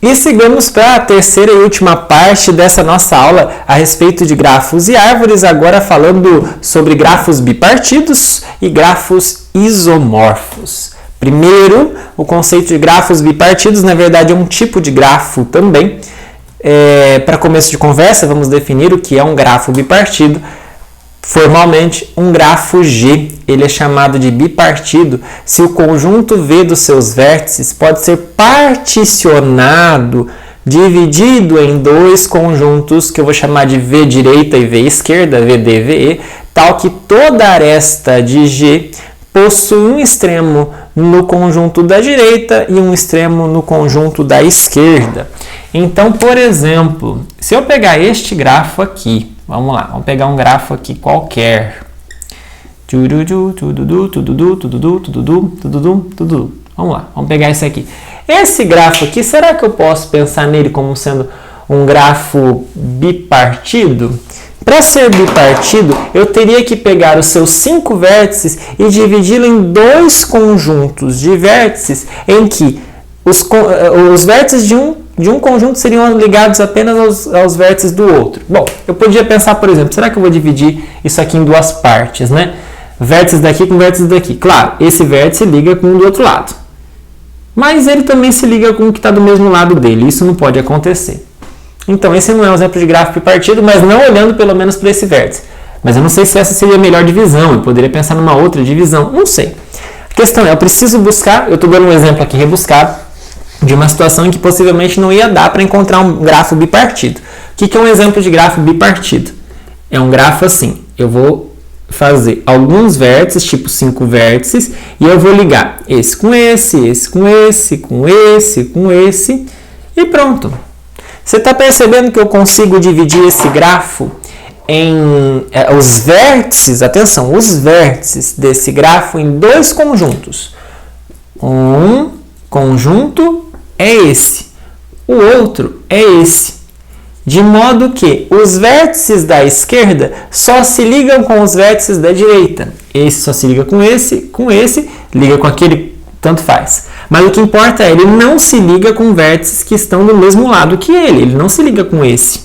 E sigamos para a terceira e última parte dessa nossa aula a respeito de grafos e árvores, agora falando sobre grafos bipartidos e grafos isomorfos. Primeiro, o conceito de grafos bipartidos, na verdade, é um tipo de grafo também. Para começo de conversa, vamos definir o que é um grafo bipartido. Formalmente, um grafo G, ele é chamado de bipartido se o conjunto V dos seus vértices pode ser particionado, dividido em dois conjuntos que eu vou chamar de V direita e V esquerda, VD e VE, tal que toda aresta de G possui um extremo no conjunto da direita e um extremo no conjunto da esquerda. Então, por exemplo, se eu pegar este grafo aqui, vamos lá, vamos pegar um grafo aqui qualquer. Vamos lá, vamos pegar esse aqui. Esse grafo aqui, será que eu posso pensar nele como sendo um grafo bipartido? Para ser bipartido, eu teria que pegar os seus 5 vértices e dividi-lo em dois conjuntos de vértices em que os vértices de um conjunto seriam ligados apenas aos vértices do outro. Bom, eu podia pensar, por exemplo, será que eu vou dividir isso aqui em duas partes, né? Vértices daqui com vértices daqui. Claro, esse vértice liga com o do outro lado. Mas ele também se liga com o que está do mesmo lado dele. Isso não pode acontecer. Então, esse não é um exemplo de grafo bipartido, mas não olhando pelo menos para esse vértice. Mas eu não sei se essa seria a melhor divisão. Eu poderia pensar numa outra divisão. Não sei. A questão é, eu preciso buscar, eu estou dando um exemplo aqui rebuscado, de uma situação em que possivelmente não ia dar para encontrar um grafo bipartido. O que é um exemplo de grafo bipartido? É um grafo assim, eu vou fazer alguns vértices, tipo 5 vértices, e eu vou ligar esse com esse, esse com esse, com esse, com esse, e pronto. Você está percebendo que eu consigo dividir esse grafo em os vértices, atenção, os vértices desse grafo em dois conjuntos. Um conjunto é esse, o outro é esse. De modo que os vértices da esquerda só se ligam com os vértices da direita. Esse só se liga com esse, liga com aquele, tanto faz. Mas o que importa é, ele não se liga com vértices que estão do mesmo lado que ele não se liga com esse.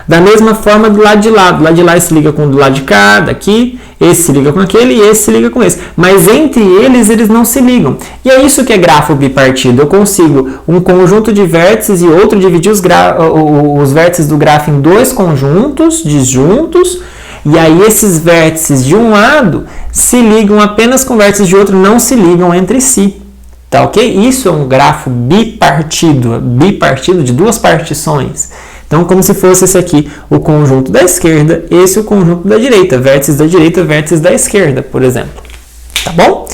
Da mesma forma do lado de lá ele se liga com o do lado de cá, daqui, esse se liga com aquele e esse se liga com esse. Mas entre eles não se ligam. E é isso que é grafo bipartido. Eu consigo um conjunto de vértices e outro dividir os vértices do grafo em dois conjuntos disjuntos. E aí esses vértices de um lado se ligam apenas com vértices de outro, não se ligam entre si. Tá ok? Isso é um grafo bipartido de duas partições. Então, como se fosse esse aqui, o conjunto da esquerda, esse o conjunto da direita, vértices da direita, vértices da esquerda, por exemplo. Tá bom?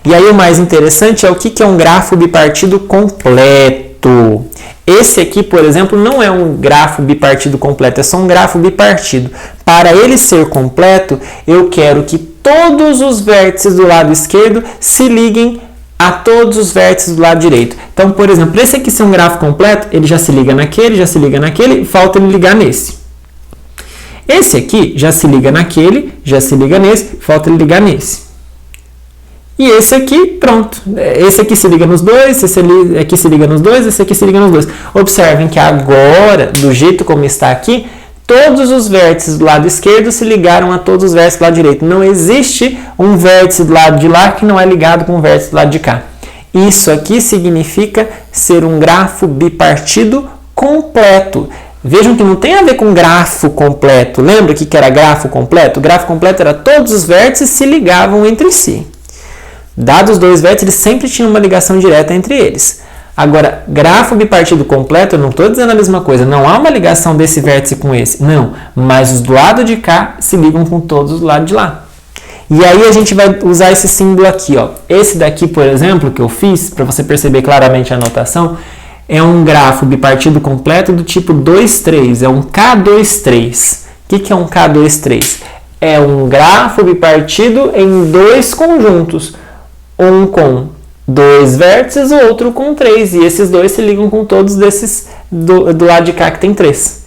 E aí o mais interessante é o que é um grafo bipartido completo. Esse aqui, por exemplo, não é um grafo bipartido completo, é só um grafo bipartido. Para ele ser completo, eu quero que todos os vértices do lado esquerdo se liguem a todos os vértices do lado direito. Então, por exemplo, esse aqui ser um grafo completo, ele já se liga naquele, falta ele ligar nesse. Esse aqui já se liga naquele, já se liga nesse, falta ele ligar nesse. E esse aqui, pronto. Esse aqui se liga nos dois, esse aqui se liga nos dois, esse aqui se liga nos dois. Observem que agora, do jeito como está aqui, todos os vértices do lado esquerdo se ligaram a todos os vértices do lado direito. Não existe um vértice do lado de lá que não é ligado com o vértice do lado de cá. Isso aqui significa ser um grafo bipartido completo. Vejam que não tem a ver com grafo completo. Lembra que era grafo completo? O grafo completo era todos os vértices se ligavam entre si. Dados os dois vértices, eles sempre tinham uma ligação direta entre eles. Agora, grafo bipartido completo, eu não estou dizendo a mesma coisa, não há uma ligação desse vértice com esse, não, mas os do lado de cá se ligam com todos do lado de lá. E aí a gente vai usar esse símbolo aqui, ó. Esse daqui, por exemplo, que eu fiz, para você perceber claramente a anotação, é um grafo bipartido completo do tipo 2,3, é um K2,3. O que é um K2,3? É um grafo bipartido em dois conjuntos, um com 2 vértices, o outro com 3, e esses dois se ligam com todos desses do lado de cá que tem 3.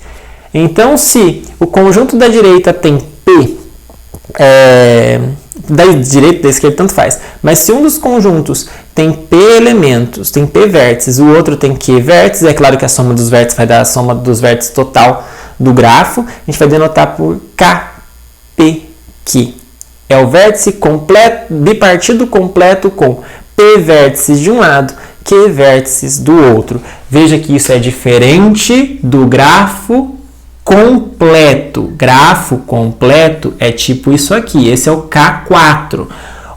Então, se o conjunto da direita tem P, da direita e da esquerda tanto faz, mas se um dos conjuntos tem P elementos, tem P vértices, o outro tem Q vértices, é claro que a soma dos vértices vai dar a soma dos vértices total do grafo, a gente vai denotar por KPQ. É o vértice completo, bipartido completo com P vértices de um lado, Q vértices do outro. Veja que isso é diferente do grafo completo. Grafo completo é tipo isso aqui, esse é o K4.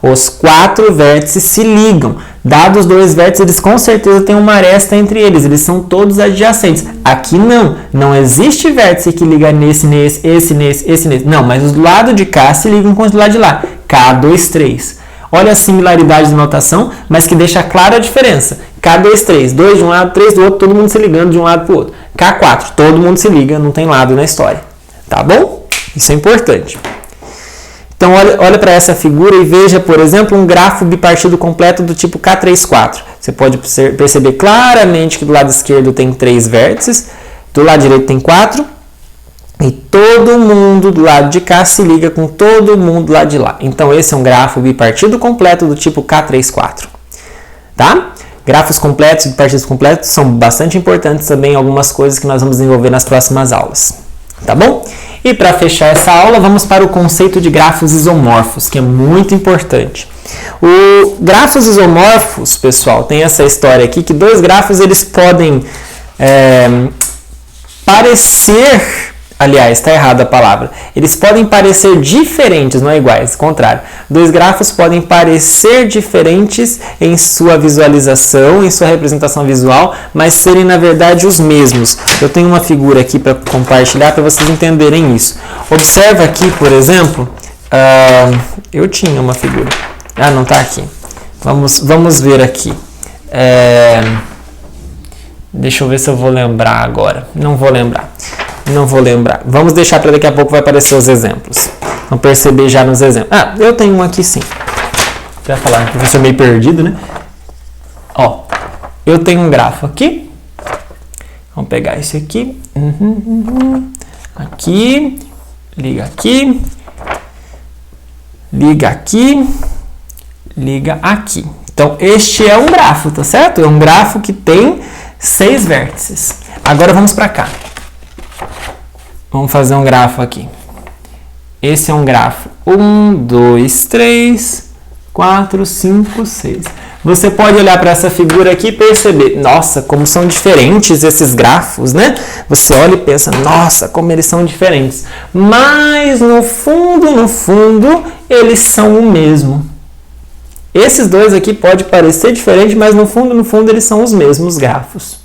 Os 4 vértices se ligam. Dados 2 vértices, eles com certeza têm uma aresta entre eles. Eles são todos adjacentes. Aqui não. Não existe vértice que liga nesse. Não, mas os do lado de cá se ligam com os do lado de lá. K2, 3. Olha a similaridade de notação, mas que deixa clara a diferença. K2, 3. 2 de um lado, 3 do outro, todo mundo se ligando de um lado para o outro. K4. Todo mundo se liga, não tem lado na história. Tá bom? Isso é importante. Então, olha para essa figura e veja, por exemplo, um grafo bipartido completo do tipo K3,4. Você pode perceber claramente que do lado esquerdo tem 3 vértices, do lado direito tem 4, e todo mundo do lado de cá se liga com todo mundo do lado de lá. Então, esse é um grafo bipartido completo do tipo K3,4. Tá? Grafos completos e bipartidos completos são bastante importantes também, algumas coisas que nós vamos desenvolver nas próximas aulas. Tá bom? E para fechar essa aula, vamos para o conceito de grafos isomorfos, que é muito importante. O grafos isomorfos, pessoal, tem essa história aqui, que dois grafos eles podem parecer, aliás, está errada a palavra, eles podem parecer diferentes, não é iguais, ao contrário. Dois grafos podem parecer diferentes em sua visualização, em sua representação visual, mas serem na verdade os mesmos. Eu tenho uma figura aqui para compartilhar para vocês entenderem isso. Observa aqui, por exemplo, eu tinha uma figura. Ah, não está aqui. Vamos ver aqui. Deixa eu ver se eu vou lembrar agora. Não vou lembrar. Vamos deixar para daqui a pouco vai aparecer os exemplos. Vamos perceber já nos exemplos. Ah, eu tenho um aqui sim. Vai falar, o professor meio perdido, né? Ó, eu tenho um grafo aqui. Vamos pegar esse aqui. Aqui. Liga aqui. Liga aqui. Liga aqui. Então, este é um grafo, tá certo? É um grafo que tem 6 vértices. Agora vamos para cá. Vamos fazer um grafo aqui. Esse é um grafo 1, 2, 3, 4, 5, 6. Você pode olhar para essa figura aqui e perceber, nossa, como são diferentes esses grafos, né? Você olha e pensa, nossa, como eles são diferentes. Mas no fundo, eles são o mesmo. Esses dois aqui podem parecer diferentes, mas no fundo, eles são os mesmos grafos.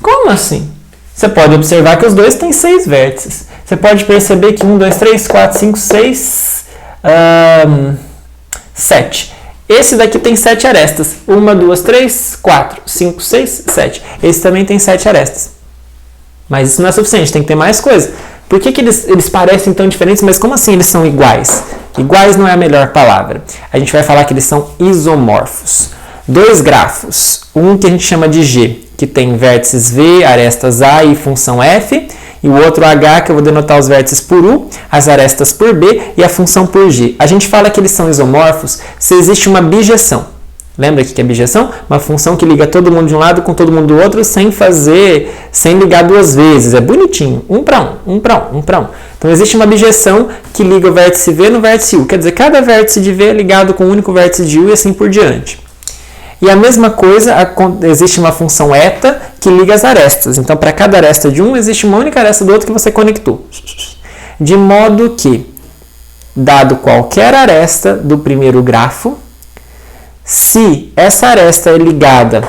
Como assim? Você pode observar que os dois têm 6 vértices. Você pode perceber que 1, 2, 3, 4, 5, 6, 7. Esse daqui tem 7 arestas. 1, 2, 3, 4, 5, 6, 7. Esse também tem 7 arestas. Mas isso não é suficiente, tem que ter mais coisa. Por que eles parecem tão diferentes, mas como assim eles são iguais? Iguais não é a melhor palavra. A gente vai falar que eles são isomorfos. Dois grafos, um que a gente chama de G, que tem vértices V, arestas A e função F, e o outro H, que eu vou denotar os vértices por U, as arestas por B e a função por G. A gente fala que eles são isomorfos se existe uma bijeção. Lembra que é bijeção? Uma função que liga todo mundo de um lado com todo mundo do outro sem ligar duas vezes. É bonitinho. Um para um. Então existe uma bijeção que liga o vértice V no vértice U. Quer dizer, cada vértice de V é ligado com o único vértice de U e assim por diante. E a mesma coisa, existe uma função eta que liga as arestas. Então, para cada aresta de um, existe uma única aresta do outro que você conectou. De modo que, dado qualquer aresta do primeiro grafo, se essa aresta é ligada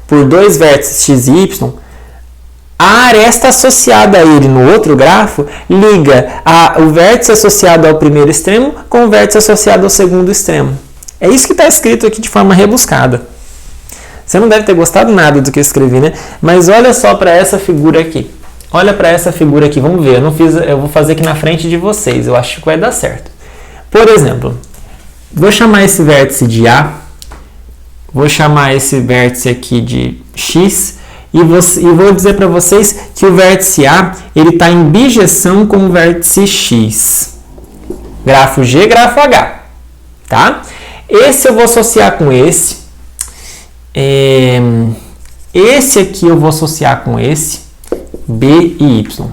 por dois vértices x e y, a aresta associada a ele no outro grafo liga o vértice associado ao primeiro extremo com o vértice associado ao segundo extremo. É isso que está escrito aqui de forma rebuscada. Você não deve ter gostado nada do que eu escrevi, né? Mas olha só para essa figura aqui. Olha para essa figura aqui, vamos ver. Eu vou fazer aqui na frente de vocês. Eu acho que vai dar certo. Por exemplo, vou chamar esse vértice de A. Vou chamar esse vértice aqui de X. E vou dizer para vocês que o vértice A ele está em bijeção com o vértice X. Grafo G, grafo H. Tá? Esse eu vou associar com esse. Esse aqui eu vou associar com esse. B e Y.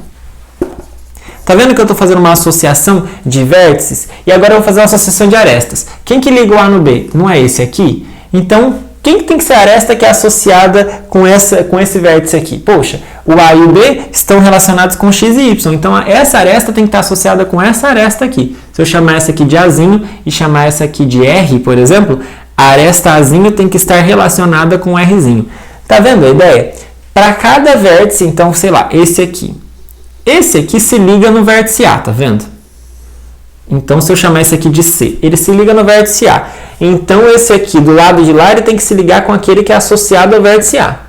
Tá vendo que eu estou fazendo uma associação de vértices? E agora eu vou fazer uma associação de arestas. Quem que liga o A no B? Não é esse aqui? Então, quem que tem que ser a aresta que é associada com esse vértice aqui? Poxa, o A e o B estão relacionados com X e Y. Então, essa aresta tem que estar associada com essa aresta aqui. Se eu chamar essa aqui de Azinho e chamar essa aqui de R, por exemplo, a aresta Azinho tem que estar relacionada com Rzinho. Tá vendo a ideia? Para cada vértice, então, sei lá, esse aqui. Esse aqui se liga no vértice A, tá vendo? Então, se eu chamar esse aqui de C, ele se liga no vértice A. Então, esse aqui do lado de lá, ele tem que se ligar com aquele que é associado ao vértice A.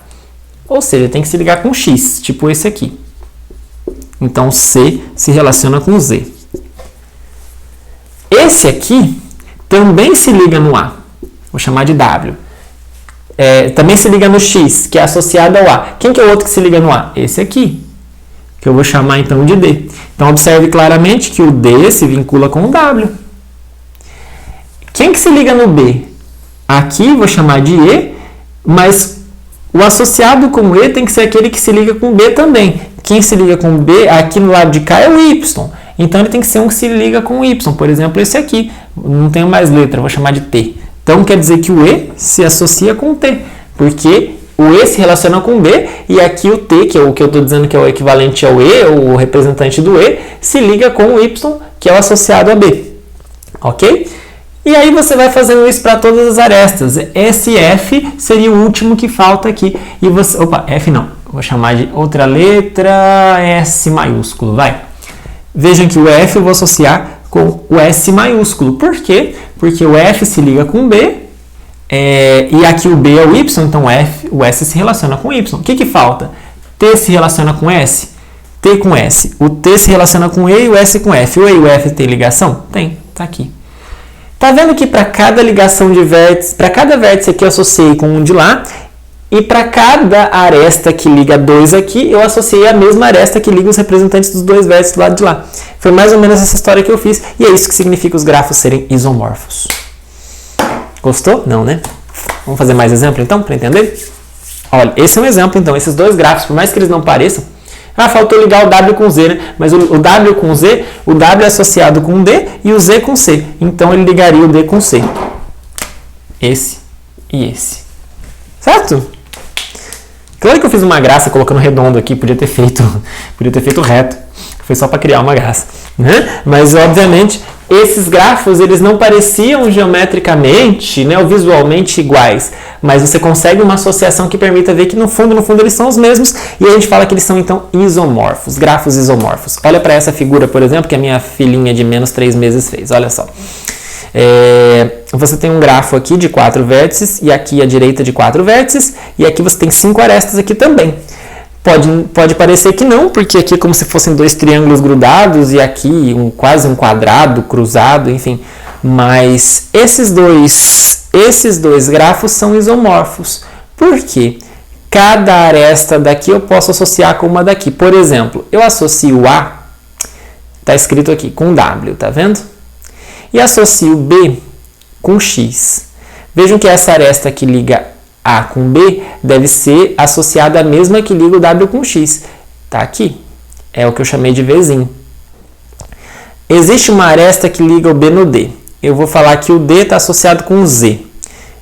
Ou seja, ele tem que se ligar com X, tipo esse aqui. Então, C se relaciona com Z. Esse aqui também se liga no A. Vou chamar de W. Também se liga no X, que é associado ao A. Quem que é o outro que se liga no A? Esse aqui, que eu vou chamar então de D. Então, observe claramente que o D se vincula com o W. Quem que se liga no B? Aqui vou chamar de E, mas o associado com o E tem que ser aquele que se liga com o B também. Quem se liga com o B, aqui no lado de cá, é o Y. Então, ele tem que ser um que se liga com o Y. Por exemplo, esse aqui. Não tenho mais letra, vou chamar de T. Então, quer dizer que o E se associa com o T, porque o E se relaciona com o B, e aqui o T, que é o que eu estou dizendo que é o equivalente ao E, ou o representante do E, se liga com o Y, que é o associado a B. Ok? E aí você vai fazendo isso para todas as arestas. Esse F seria o último que falta aqui. E você, opa, F não. Vou chamar de outra letra, S maiúsculo, vai. Vejam que o F eu vou associar com o S maiúsculo. Por quê? Porque o F se liga com o B, e aqui o B é o Y, então o S se relaciona com o Y. O que falta? T se relaciona com S? T com S. O T se relaciona com E e o S com F. O E e o F tem ligação? Tem, tá aqui. Tá vendo que para cada ligação de vértice, para cada vértice aqui eu associei com um de lá, e para cada aresta que liga dois aqui, eu associei a mesma aresta que liga os representantes dos dois vértices do lado de lá. Foi mais ou menos essa história que eu fiz, e é isso que significa os grafos serem isomorfos. Gostou? Não, né? Vamos fazer mais exemplo então, para entender? Olha, esse é um exemplo então, esses dois grafos, por mais que eles não pareçam, faltou ligar o W com Z, né? Mas o W com Z, o W é associado com D e o Z com C. Então, ele ligaria o D com C. Esse e esse. Certo? Claro que eu fiz uma graça colocando redondo aqui, podia ter feito reto. Foi só para criar uma graça. Né? Mas, obviamente, esses grafos, eles não pareciam geometricamente, né, ou visualmente iguais, mas você consegue uma associação que permita ver que no fundo eles são os mesmos, e a gente fala que eles são então isomorfos, grafos isomorfos. Olha para essa figura, por exemplo, que a minha filhinha de menos 3 meses fez, olha só. Você tem um grafo aqui de 4 vértices, e aqui à direita de 4 vértices, e aqui você tem 5 arestas aqui também. Pode parecer que não, porque aqui é como se fossem dois triângulos grudados e aqui quase um quadrado cruzado, enfim. Mas esses dois grafos são isomorfos. Por quê? Cada aresta daqui eu posso associar com uma daqui. Por exemplo, eu associo A, está escrito aqui, com W, tá vendo? E associo B com X. Vejam que essa aresta que liga A com B deve ser associada à mesma que liga o W com X. Tá aqui. É o que eu chamei de Vzinho. Existe uma aresta que liga o B no D. Eu vou falar que o D está associado com o Z.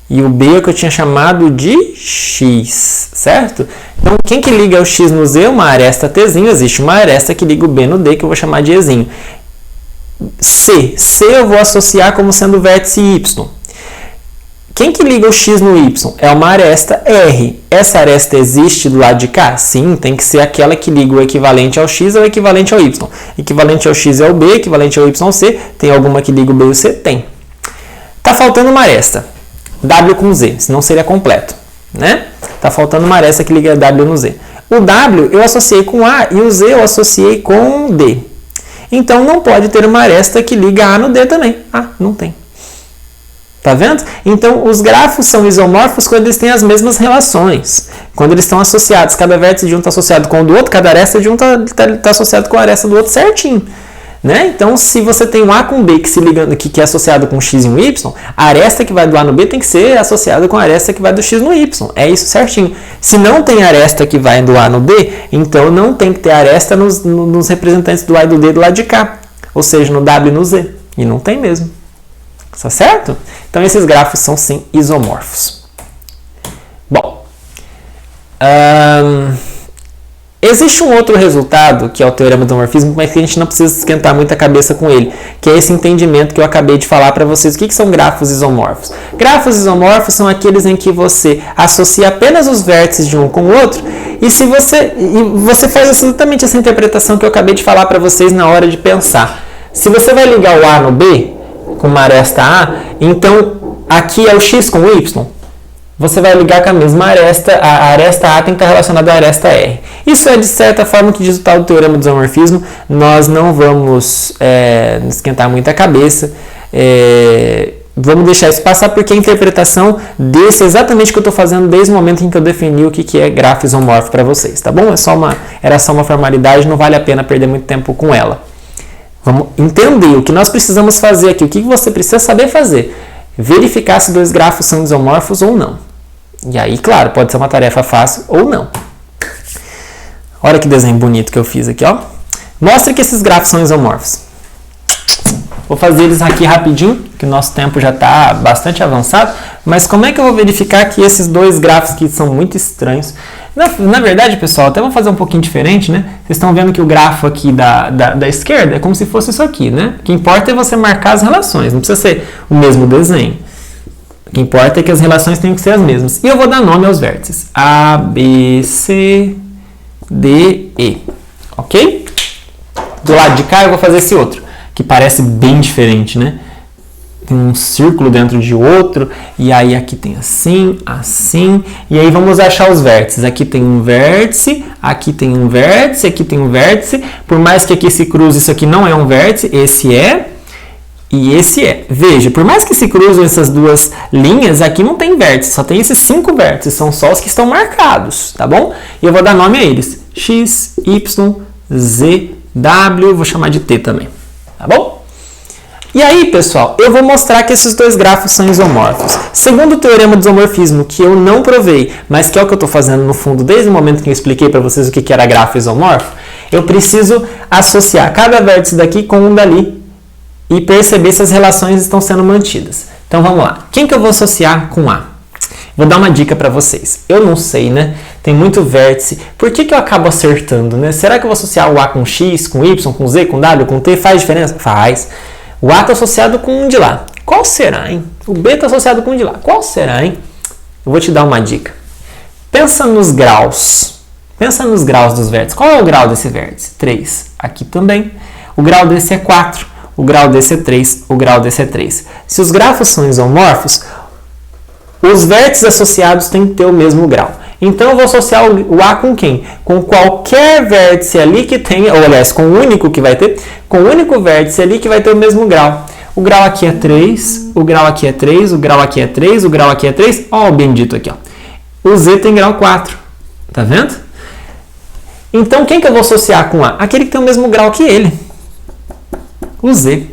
E o B é o que eu tinha chamado de X, certo? Então, quem que liga o X no Z? Uma aresta Tzinho. Existe uma aresta que liga o B no D, que eu vou chamar de Ezinho. C eu vou associar como sendo o vértice Y. Quem que liga o X no Y? É uma aresta R. Essa aresta existe do lado de cá? Sim, tem que ser aquela que liga o equivalente ao X ou o equivalente ao Y. Equivalente ao X é o B, equivalente ao Y é o C. Tem alguma que liga o B e o C? Tem. Tá faltando uma aresta. W com Z, senão seria completo. Né? Tá faltando uma aresta que liga W no Z. O W eu associei com A e o Z eu associei com D. Então, não pode ter uma aresta que liga A no D também. Ah, não tem. Tá vendo? Então, os grafos são isomorfos quando eles têm as mesmas relações. Quando eles estão associados, cada vértice de um está associado com o do outro, cada aresta de um está associado com a aresta do outro certinho. né? Então, se você tem um A com B que se liga, que é associado com X e um Y, a aresta que vai do A no B tem que ser associada com a aresta que vai do X no Y. É isso certinho. Se não tem aresta que vai do A no B, então não tem que ter aresta nos representantes do A e do D do lado de cá. Ou seja, no W e no Z. E não tem mesmo. Tá certo? Então, esses grafos são sim isomorfos. Bom. Existe um outro resultado, que é o teorema do isomorfismo, mas que a gente não precisa esquentar muito a cabeça com ele, que é esse entendimento que eu acabei de falar para vocês. O que são grafos isomorfos? Grafos isomorfos são aqueles em que você associa apenas os vértices de um com o outro e você faz exatamente essa interpretação que eu acabei de falar para vocês na hora de pensar. Se você vai ligar o A no B, com uma aresta A, então aqui é o X com o Y. Você vai ligar com a mesma aresta, a aresta A tem que estar relacionada à aresta R. Isso é, de certa forma, o que diz o tal do teorema do isomorfismo. Nós não vamos esquentar muito a cabeça. Vamos deixar isso passar, porque a interpretação desse é exatamente o que eu estou fazendo desde o momento em que eu defini o que é grafo isomorfo para vocês, tá bom? Era só uma formalidade, não vale a pena perder muito tempo com ela. Vamos entender o que nós precisamos fazer aqui, o que você precisa saber fazer. Verificar se dois grafos são isomorfos ou não. E aí, claro, pode ser uma tarefa fácil ou não. Olha que desenho bonito que eu fiz aqui, ó. Mostra que esses grafos são isomorfos. Vou fazer eles aqui rapidinho, que o nosso tempo já está bastante avançado. Mas como é que eu vou verificar que esses dois grafos que são muito estranhos... Na verdade, pessoal, até vou fazer um pouquinho diferente, né? Vocês estão vendo que o grafo aqui da esquerda é como se fosse isso aqui, né? O que importa é você marcar as relações, não precisa ser o mesmo desenho. O que importa é que as relações têm que ser as mesmas. E eu vou dar nome aos vértices. A, B, C, D, E. Ok? Do lado de cá eu vou fazer esse outro, que parece bem diferente, né? Tem um círculo dentro de outro, e aí aqui tem assim, assim, e aí vamos achar os vértices. Aqui tem um vértice, aqui tem um vértice, aqui tem um vértice. Por mais que aqui se cruze, isso aqui não é um vértice, esse é e esse é. Veja, por mais que se cruzem essas duas linhas, aqui não tem vértice, só tem esses 5 vértices, são só os que estão marcados, tá bom? E eu vou dar nome a eles: X, Y, Z, W, vou chamar de T também, tá bom? E aí, pessoal, eu vou mostrar que esses dois grafos são isomorfos. Segundo o teorema do isomorfismo, que eu não provei, mas que é o que eu estou fazendo no fundo desde o momento que eu expliquei para vocês o que era grafo isomorfo, eu preciso associar cada vértice daqui com um dali e perceber se as relações estão sendo mantidas. Então vamos lá. Quem que eu vou associar com A? Vou dar uma dica para vocês. Eu não sei, né? Tem muito vértice. Por que eu acabo acertando, né? Será que eu vou associar o A com X, com Y, com Z, com W, com T? Faz diferença? Faz. O A está associado com um de lá. Qual será, hein? O B está associado com um de lá. Qual será, hein? Eu vou te dar uma dica. Pensa nos graus. Pensa nos graus dos vértices. Qual é o grau desse vértice? 3. Aqui também. O grau desse é 4. O grau desse é 3. O grau desse é 3. Se os grafos são isomorfos, os vértices associados têm que ter o mesmo grau. Então, eu vou associar o A com quem? Com qualquer vértice ali que tenha, ou aliás, com o único que vai ter, com o único vértice ali que vai ter o mesmo grau. O grau aqui é 3, o grau aqui é 3, o grau aqui é 3, o grau aqui é 3. Ó, o bendito aqui, ó. O Z tem grau 4. Tá vendo? Então, quem que eu vou associar com A? Aquele que tem o mesmo grau que ele. O Z.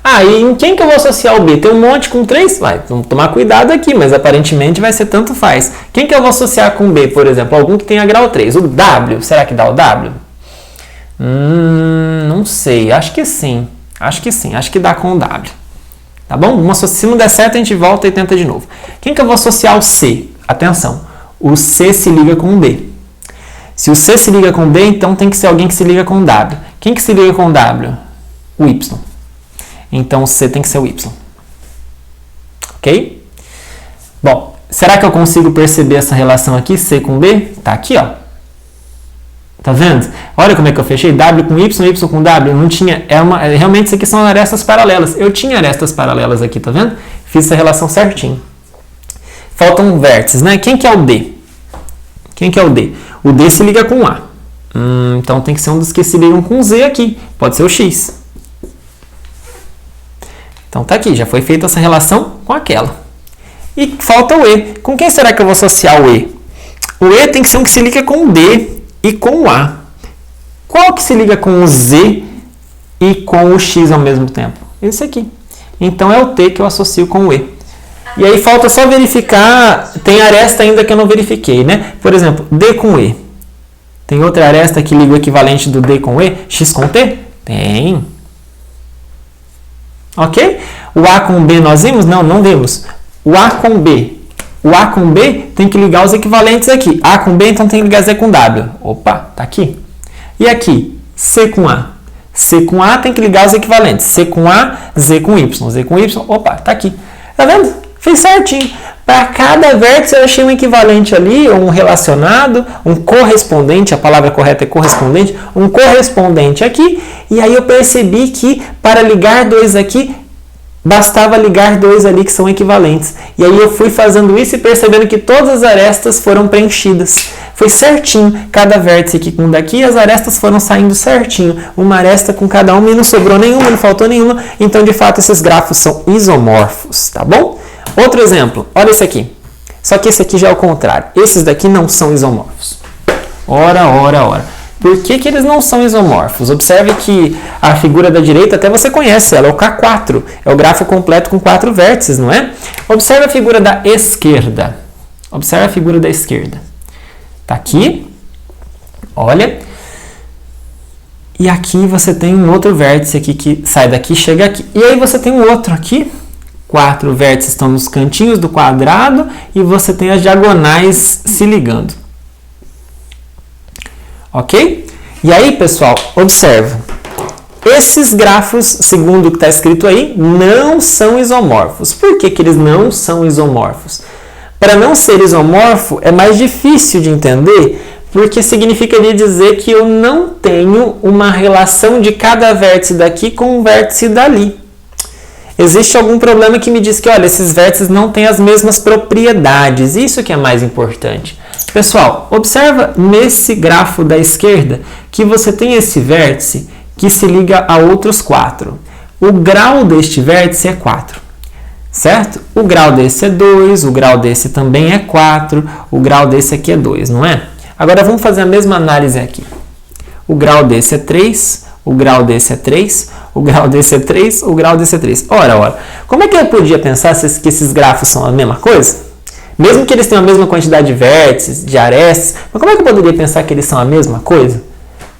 Ah, e em quem que eu vou associar o B? Tem um monte com 3? Vai, vamos tomar cuidado aqui, mas aparentemente vai ser tanto faz. Quem que eu vou associar com B, por exemplo? Algum que tenha grau 3. O W, será que dá o W? Não sei, acho que sim. Acho que dá com o W. Tá bom? Se não der certo, a gente volta e tenta de novo. Quem que eu vou associar o C? Atenção, o C se liga com o D. Se o C se liga com o D, então tem que ser alguém que se liga com o W. Quem que se liga com o W? O Y. Então, o C tem que ser o Y. Ok? Bom, será que eu consigo perceber essa relação aqui, C com B? Tá aqui, ó. Tá vendo? Olha como é que eu fechei. W com Y, Y com W. Não tinha. Realmente, isso aqui são arestas paralelas. Eu tinha arestas paralelas aqui, tá vendo? Fiz essa relação certinho. Faltam vértices, né? Quem que é o D? Quem que é o D? O D se liga com A. Então, tem que ser um dos que se ligam com Z aqui. Pode ser o X. Então tá aqui, já foi feita essa relação com aquela. E falta o E. Com quem será que eu vou associar o E? O E tem que ser um que se liga com o D e com o A. Qual que se liga com o Z e com o x ao mesmo tempo? Esse aqui. Então é o t que eu associo com o e. E aí falta só verificar, tem aresta ainda que eu não verifiquei, né? Por exemplo, d com e. Tem outra aresta que liga o equivalente do d com e? X com t? Tem. Ok? O a com b nós vimos? Não, não vimos. O a com b. O a com b tem que ligar os equivalentes aqui. A com b, então tem que ligar z com w. Opa, tá aqui. E aqui, c com a. C com a tem que ligar os equivalentes. C com a, z com y. Z com y, opa, tá aqui. Tá vendo? Fez certinho. Para cada vértice eu achei um equivalente ali, um relacionado, um correspondente, a palavra correta é correspondente, um correspondente aqui. E aí eu percebi que para ligar dois aqui, bastava ligar dois ali que são equivalentes. E aí eu fui fazendo isso e percebendo que todas as arestas foram preenchidas. Foi certinho, cada vértice aqui com um daqui, as arestas foram saindo certinho. Uma aresta com cada uma e não sobrou nenhuma, não faltou nenhuma. Então, de fato, esses grafos são isomorfos, tá bom? Outro exemplo, olha esse aqui. Só que esse aqui já é o contrário. Esses daqui não são isomorfos. Ora, ora, ora. Por que que eles não são isomorfos? Observe que a figura da direita, até você conhece ela, é o K4. É o grafo completo com 4 vértices, não é? Observe a figura da esquerda. Observe a figura da esquerda. Tá aqui. Olha. E aqui você tem um outro vértice aqui que sai daqui e chega aqui. E aí você tem um outro aqui. 4 vértices estão nos cantinhos do quadrado e você tem as diagonais se ligando. Ok? E aí, pessoal, observa. Esses grafos, segundo o que está escrito aí, não são isomorfos. Por que que eles não são isomorfos? Para não ser isomorfo, é mais difícil de entender, porque significaria dizer que eu não tenho uma relação de cada vértice daqui com o vértice dali. Existe algum problema que me diz que, olha, esses vértices não têm as mesmas propriedades. Isso que é mais importante. Pessoal, observa nesse grafo da esquerda que você tem esse vértice que se liga a outros 4. O grau deste vértice é 4, certo? O grau desse é 2, o grau desse também é 4, o grau desse aqui é 2, não é? Agora vamos fazer a mesma análise aqui. O grau desse é 3, o grau desse é 3, o grau desse é 3, o grau desse é 3. Ora, ora, como é que eu podia pensar que esses grafos são a mesma coisa? Mesmo que eles tenham a mesma quantidade de vértices, de arestas, mas como é que eu poderia pensar que eles são a mesma coisa?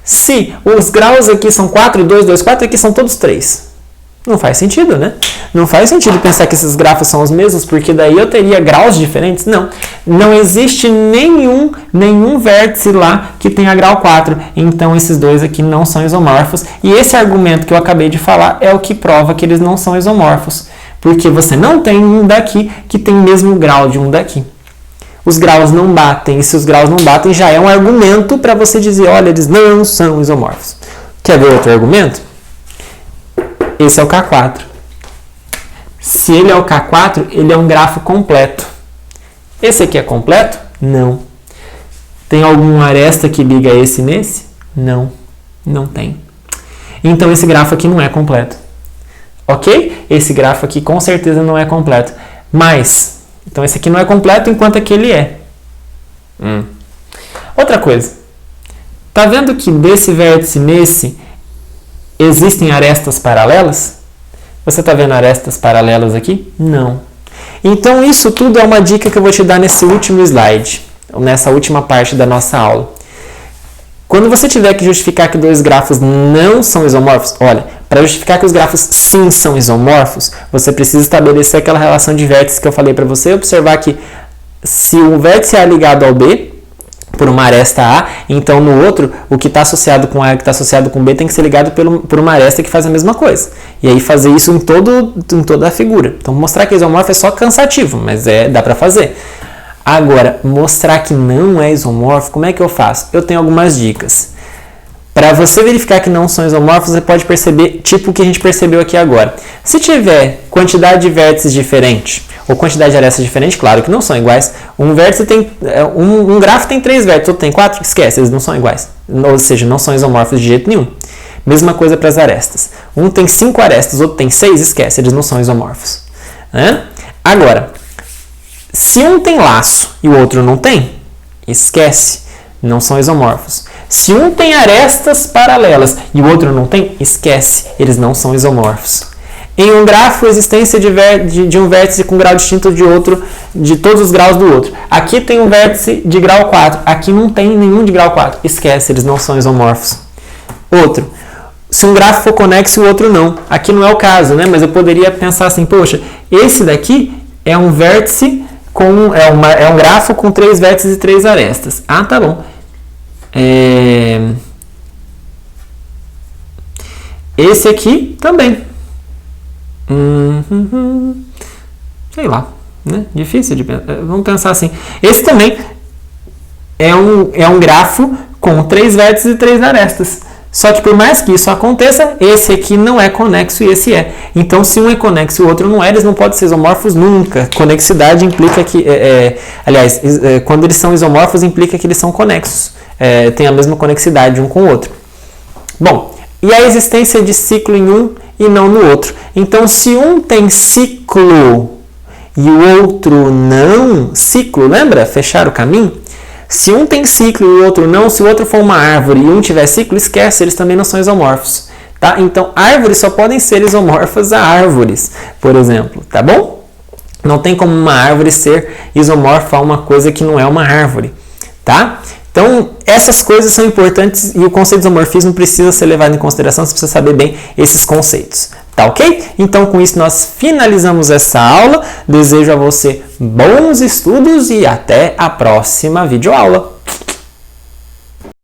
Se os graus aqui são 4, 2, 2, 4, aqui são todos 3. Não faz sentido, né? Não faz sentido pensar que esses grafos são os mesmos, porque daí eu teria graus diferentes. Não, não existe nenhum vértice lá que tenha grau 4. Então, esses dois aqui não são isomorfos. E esse argumento que eu acabei de falar é o que prova que eles não são isomorfos. Porque você não tem um daqui que tem o mesmo grau de um daqui. Os graus não batem. E se os graus não batem, já é um argumento para você dizer, olha, eles não são isomorfos. Quer ver outro argumento? Esse é o K4. Se ele é o K4, ele é um grafo completo. Esse aqui é completo? Não. Tem alguma aresta que liga esse nesse? Não. Não tem. Então, esse grafo aqui não é completo. Ok? Esse grafo aqui com certeza não é completo. Mas, então esse aqui não é completo enquanto aquele é. Outra coisa. Tá vendo que desse vértice nesse existem arestas paralelas? Você está vendo arestas paralelas aqui? Não. Então, isso tudo é uma dica que eu vou te dar nesse último slide, nessa última parte da nossa aula. Quando você tiver que justificar que dois grafos não são isomorfos, olha, para justificar que os grafos sim são isomorfos, você precisa estabelecer aquela relação de vértices que eu falei para você, observar que se o vértice A é ligado ao B, por uma aresta A, então no outro, o que está associado com A e o que está associado com B tem que ser ligado por uma aresta que faz a mesma coisa. E aí fazer isso em toda a figura. Então mostrar que é isomorfo é só cansativo, mas dá para fazer. Agora, mostrar que não é isomorfo, como é que eu faço? Eu tenho algumas dicas. Para você verificar que não são isomorfos, você pode perceber, tipo o que a gente percebeu aqui agora. Se tiver quantidade de vértices diferente, ou quantidade de arestas diferente, claro que não são iguais. Um vértice tem, um grafo tem 3 vértices, outro tem 4, esquece, eles não são iguais. Ou seja, não são isomorfos de jeito nenhum. Mesma coisa para as arestas. Um tem 5 arestas, outro tem 6, esquece, eles não são isomorfos. Né? Agora, se um tem laço e o outro não tem, esquece, não são isomorfos. Se um tem arestas paralelas e o outro não tem, esquece, eles não são isomorfos. Em um grafo, existência de um vértice com grau distinto de outro, de todos os graus do outro. Aqui tem um vértice de grau 4, aqui não tem nenhum de grau 4. Esquece, eles não são isomorfos. Outro, se um grafo for conexo e o outro não. Aqui não é o caso, né? Mas eu poderia pensar assim, poxa, esse daqui é um vértice é um grafo com 3 vértices e 3 arestas. Ah, tá bom. Esse aqui também. Sei lá, né? Difícil de pensar. Vamos pensar assim. Esse também é um grafo com 3 vértices e 3 arestas. Só que por mais que isso aconteça, esse aqui não é conexo e esse é. Então, se um é conexo e o outro não é, eles não podem ser isomorfos nunca. Conexidade implica que... quando eles são isomorfos, implica que eles são conexos. Tem a mesma conexidade um com o outro. Bom, e a existência de ciclo em um e não no outro. Então, se um tem ciclo e o outro não, ciclo, lembra? Fechar o caminho? Se um tem ciclo e o outro não, se o outro for uma árvore e um tiver ciclo, esquece, eles também não são isomorfos. Tá? Então, árvores só podem ser isomorfas a árvores, por exemplo. Tá bom? Não tem como uma árvore ser isomorfa a uma coisa que não é uma árvore. Tá? Então, essas coisas são importantes e o conceito de isomorfismo precisa ser levado em consideração, você precisa saber bem esses conceitos. Tá ok? Então, com isso, nós finalizamos essa aula. Desejo a você bons estudos e até a próxima videoaula.